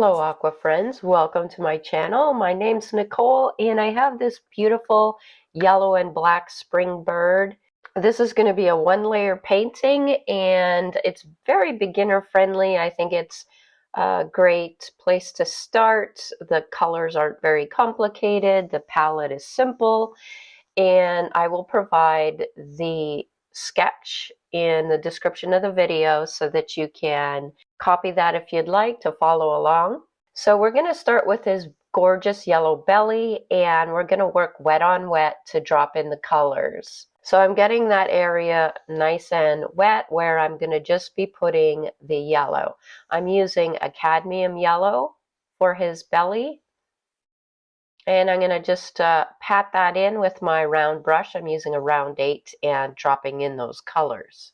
Hello Aqua friends, welcome to my channel. My name's Nicole and I have this beautiful yellow and black spring bird. This is going to be a one-layer painting and it's very beginner friendly. I think it's a great place to start. The colors aren't very complicated, the palette is simple, and I will provide the sketch in the description of the video so that you can copy that if you'd like to follow along. So we're going to start with his gorgeous yellow belly and we're going to work wet on wet to drop in the colors. So I'm getting that area nice and wet where I'm going to just be putting the yellow. I'm using a cadmium yellow for his belly. And I'm going to just pat that in with my round brush. I'm using a round 8 and dropping in those colors.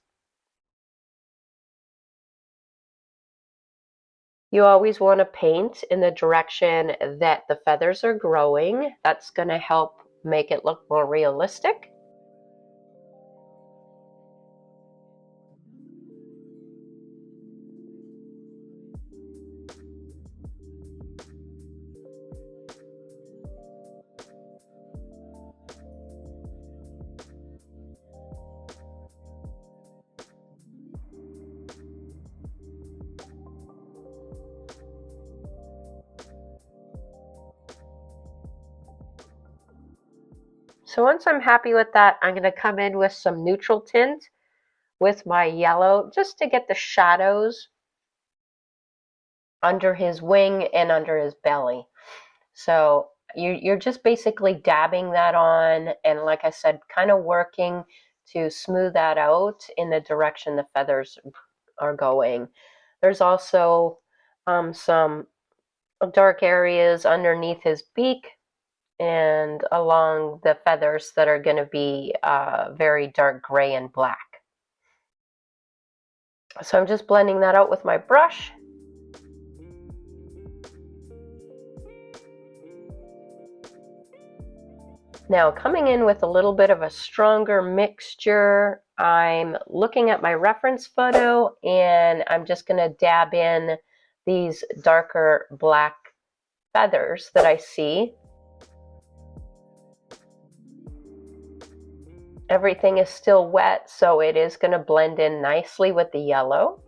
You always want to paint in the direction that the feathers are growing. That's going to help make it look more realistic. So once I'm happy with that, I'm going to come in with some neutral tint with my yellow just to get the shadows under his wing and under his belly. So you're just basically dabbing that on and, like I said, kind of working to smooth that out in the direction the feathers are going. There's also some dark areas underneath his beak and along the feathers that are going to be very dark gray and black. So I'm just blending that out with my brush. Now coming in with a little bit of a stronger mixture, I'm looking at my reference photo and I'm just going to dab in these darker black feathers that I see. Everything is still wet, so it is going to blend in nicely with the yellow.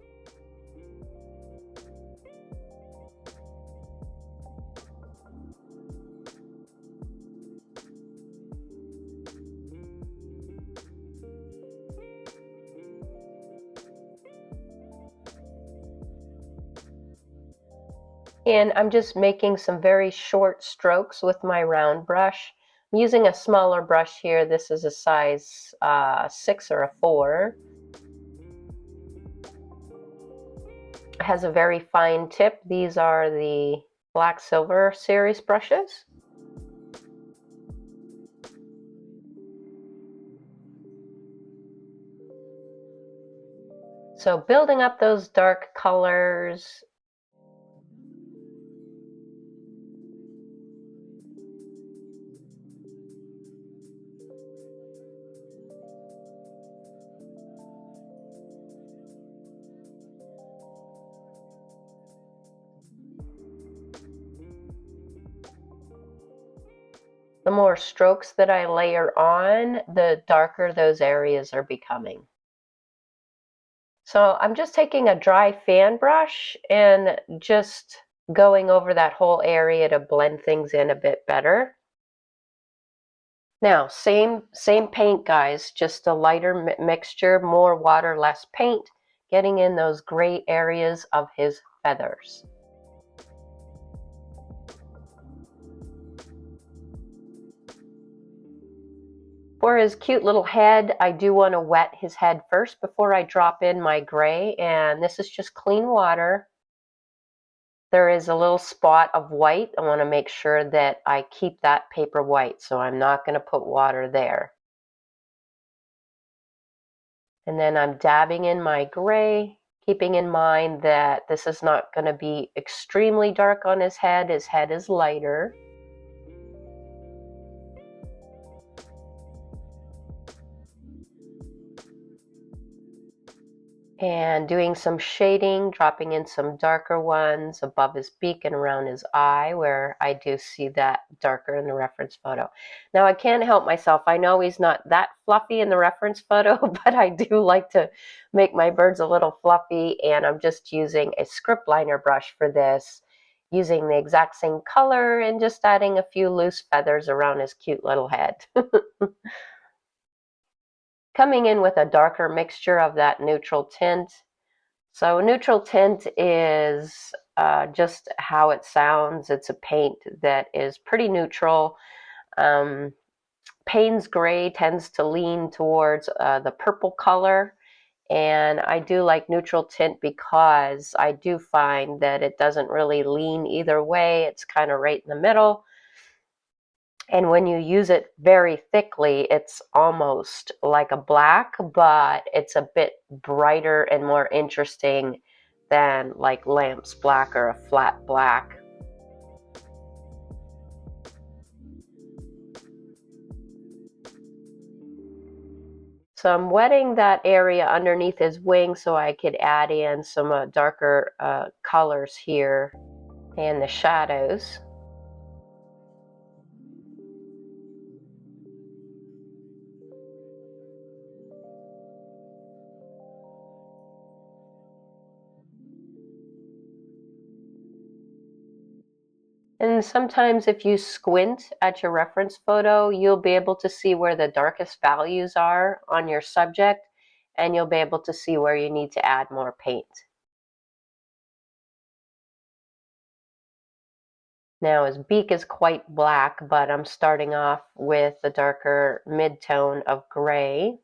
And I'm just making some very short strokes with my round brush. I'm using a smaller brush here. This is a size 6 or a 4. It has a very fine tip. These are the Black Silver series brushes. So building up those dark colors. The more strokes that I layer on, the darker those areas are becoming. So I'm just taking a dry fan brush and just going over that whole area to blend things in a bit better. Now, same paint, guys, just a lighter mixture, more water, less paint, getting in those gray areas of his feathers. For his cute little head, I do want to wet his head first before I drop in my gray, and this is just clean water. There is a little spot of white. I want to make sure that I keep that paper white, so I'm not going to put water there. And then I'm dabbing in my gray, keeping in mind that this is not going to be extremely dark on his head. His head is lighter. And doing some shading, dropping in some darker ones above his beak and around his eye, where I do see that darker in the reference photo. Now, I can't help myself. I know he's not that fluffy in the reference photo, but I do like to make my birds a little fluffy, and I'm just using a script liner brush for this, using the exact same color and just adding a few loose feathers around his cute little head. Coming in with a darker mixture of that neutral tint. So neutral tint is just how it sounds. It's a paint that is pretty neutral. Payne's gray tends to lean towards the purple color, and I do like neutral tint because I do find that it doesn't really lean either way. It's kind of right in the middle. And when you use it very thickly, it's almost like a black, but it's a bit brighter and more interesting than like lamps black or a flat black. So I'm wetting that area underneath his wing so I could add in some darker colors here and the shadows. And sometimes if you squint at your reference photo, you'll be able to see where the darkest values are on your subject, and you'll be able to see where you need to add more paint. Now his beak is quite black, but I'm starting off with the darker mid-tone of gray.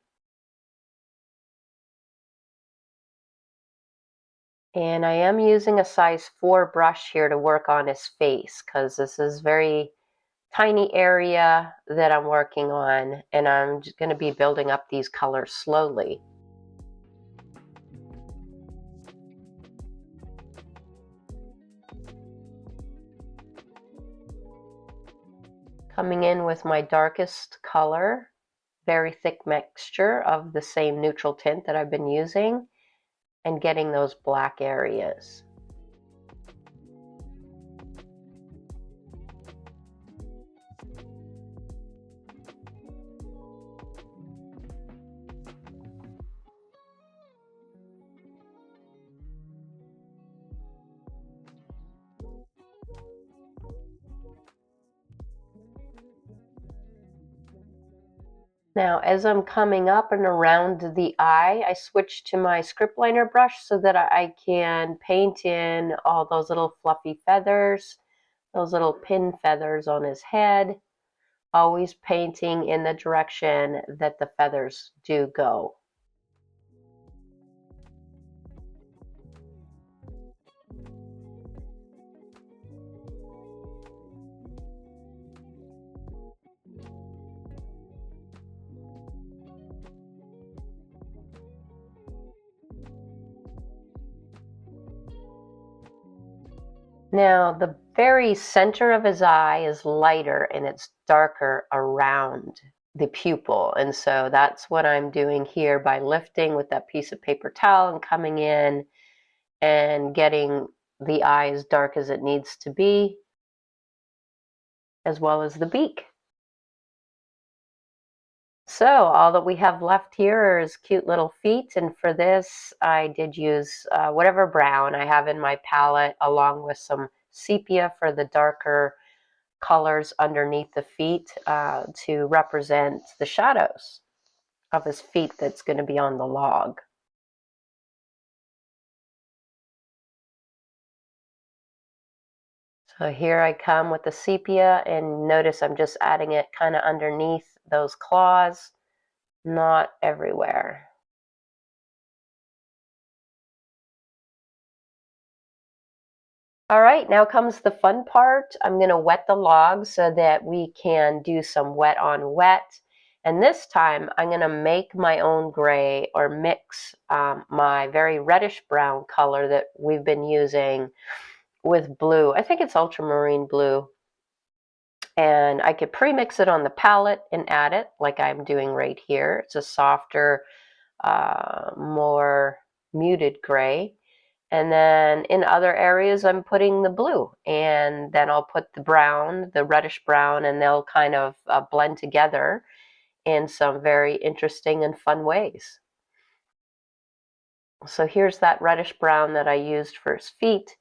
And I am using a size 4 brush here to work on his face because this is very tiny area that I'm working on, and I'm just going to be building up these colors slowly. Coming in with my darkest color, very thick mixture of the same neutral tint that I've been using, and getting those black areas. Now, as I'm coming up and around the eye, I switch to my script liner brush so that I can paint in all those little fluffy feathers, those little pin feathers on his head, always painting in the direction that the feathers do go. Now, the very center of his eye is lighter and it's darker around the pupil. And so that's what I'm doing here by lifting with that piece of paper towel and coming in and getting the eye as dark as it needs to be, as well as the beak. So all that we have left here is cute little feet, and for this I did use whatever brown I have in my palette, along with some sepia for the darker colors underneath the feet to represent the shadows of his feet that's going to be on the log. So here I come with the sepia, and notice I'm just adding it kind of underneath those claws, not everywhere. All right, now comes the fun part. I'm going to wet the log so that we can do some wet on wet. And this time I'm going to make my own gray, or mix my very reddish brown color that we've been using with blue. I think it's ultramarine blue. And I could pre-mix it on the palette and add it like I'm doing right here. It's a softer, more muted gray. And then in other areas, I'm putting the blue. And then I'll put the brown, the reddish brown, and they'll kind of blend together in some very interesting and fun ways. So here's that reddish brown that I used for his feet.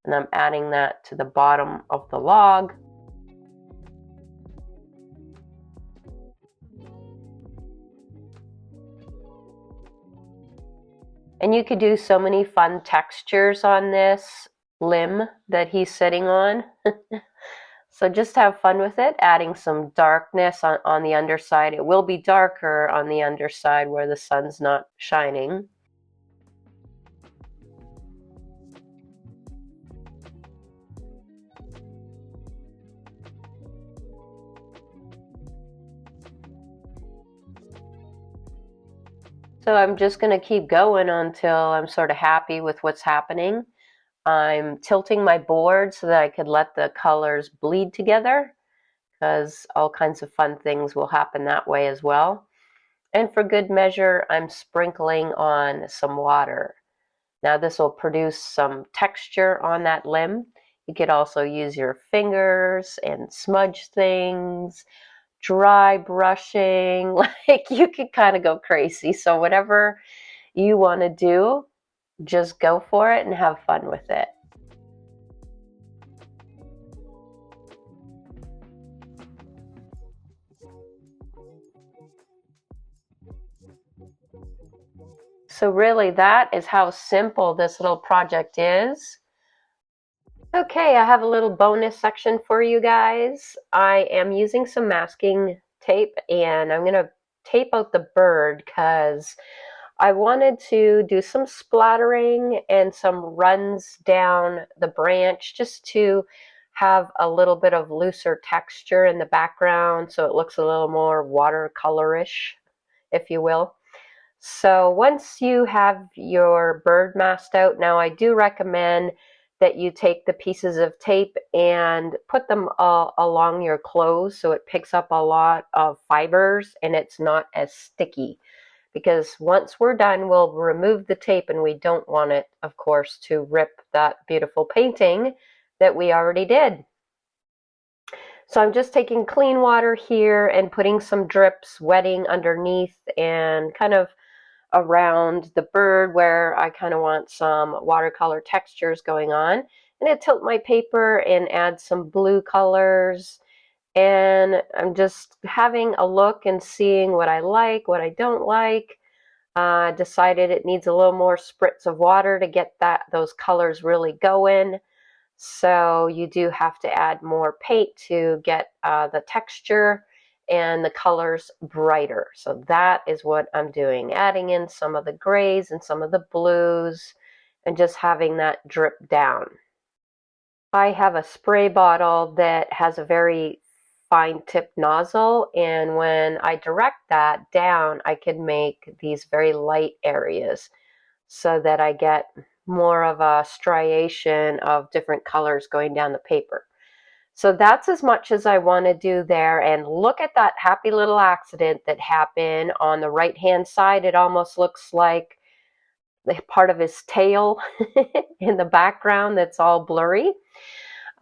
And I'm adding that to the bottom of the log. And you could do so many fun textures on this limb that he's sitting on. So just have fun with it, adding some darkness on the underside. It will be darker on the underside where the sun's not shining. So I'm just going to keep going until I'm sort of happy with what's happening. I'm tilting my board so that I could let the colors bleed together, because all kinds of fun things will happen that way as well. And for good measure, I'm sprinkling on some water. Now this will produce some texture on that limb. You could also use your fingers and smudge things, dry brushing, like you could kind of go crazy. So whatever you want to do, just go for it and have fun with it. So really that is how simple this little project is. Okay, I have a little bonus section for you guys. I am using some masking tape and I'm going to tape out the bird because I wanted to do some splattering and some runs down the branch just to have a little bit of looser texture in the background so it looks a little more watercolorish, if you will. So once you have your bird masked out, now I do recommend that you take the pieces of tape and put them along your clothes so it picks up a lot of fibers and it's not as sticky. Because once we're done, we'll remove the tape and we don't want it, of course, to rip that beautiful painting that we already did. So I'm just taking clean water here and putting some drips wetting underneath and kind of around the bird where I kind of want some watercolor textures going on. And I tilt my paper and add some blue colors. And I'm just having a look and seeing what I like, what I don't like. Decided it needs a little more spritz of water to get those colors really going. So you do have to add more paint to get the texture and the colors brighter. So that is what I'm doing, adding in some of the grays and some of the blues and just having that drip down. I have a spray bottle that has a very fine tip nozzle, and when I direct that down, I can make these very light areas so that I get more of a striation of different colors going down the paper. So that's as much as I want to do there. And look at that happy little accident that happened on the right hand side. It almost looks like part of his tail in the background that's all blurry.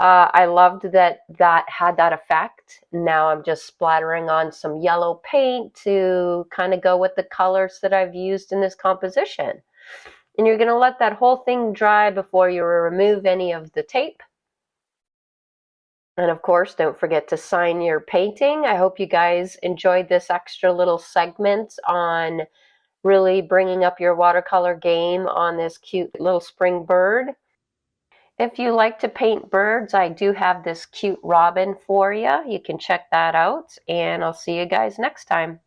I loved that had that effect. Now I'm just splattering on some yellow paint to kind of go with the colors that I've used in this composition. And you're going to let that whole thing dry before you remove any of the tape. And of course, don't forget to sign your painting. I hope you guys enjoyed this extra little segment on really bringing up your watercolor game on this cute little spring bird. If you like to paint birds, I do have this cute robin for you. You can check that out, and I'll see you guys next time.